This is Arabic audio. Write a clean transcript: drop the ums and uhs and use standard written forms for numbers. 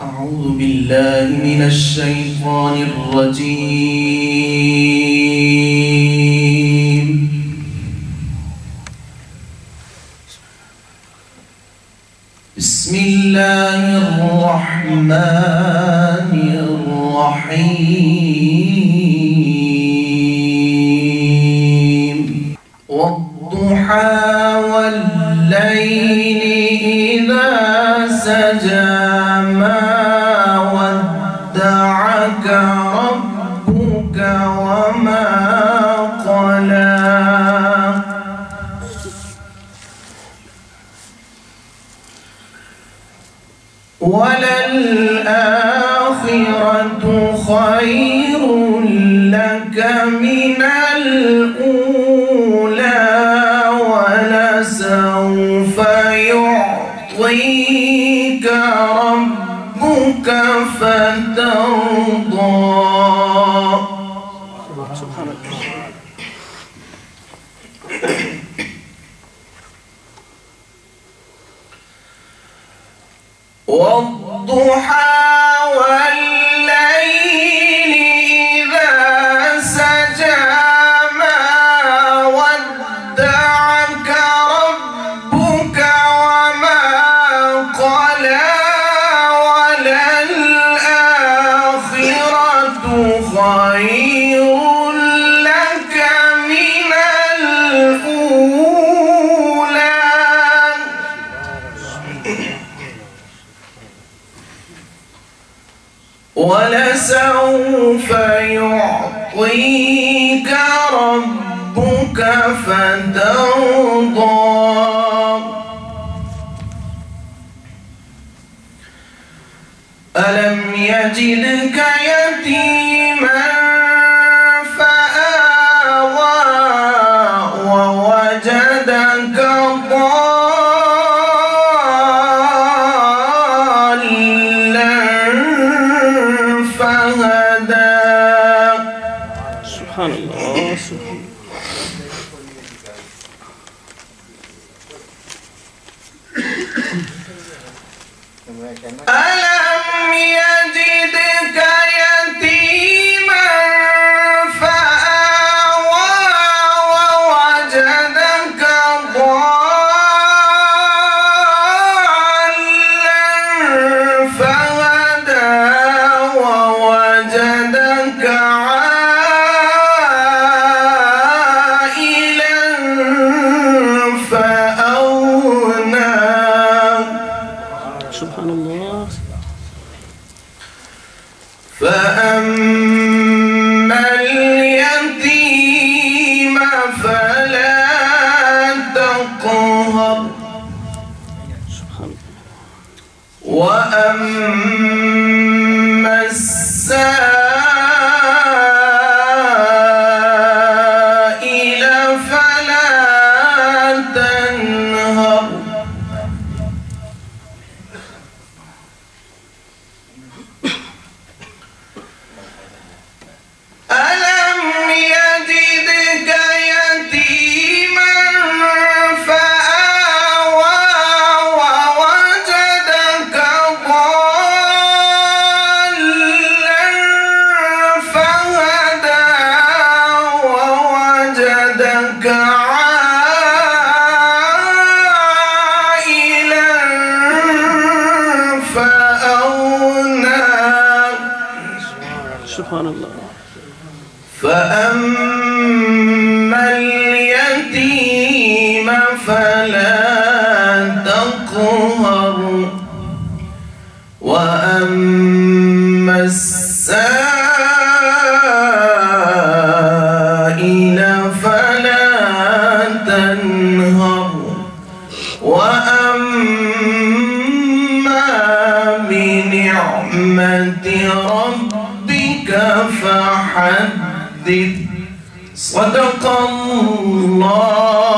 أعوذ بالله من الشيطان الرجيم. بسم الله الرحمن الرحيم. والضحى والليل إذا سجى ما ودعك ربك وما قلى وللآخرة خير لك من الأولى ولسوف يعطيك ربك فترضى. والضحى والليل إذا سجى ما ودعك ربك وما قلى وللآخرة خير لك من الأولى ولسوف يعطيك ربك فترضى. ألم يجدك يتيما فآوى ووجدك ضالا فهدى. سبحان الله. ألم يجدك يتيما فآوى ووجدك ضالا فهدى ووجدك عائلا فأغنى. سبحان الله. فأما اليتيم فلا تقهر وأما السائل فلا تنهر. ألم يجدك يتيما فآوى ووجدك ضالا فهدى ووجدك عائلا فأغنى. سبحان الله. فأما اليتيم فلا تقهر وأما السائل فلا تنهر وأما بنعمة ربك فحدث. صدق الله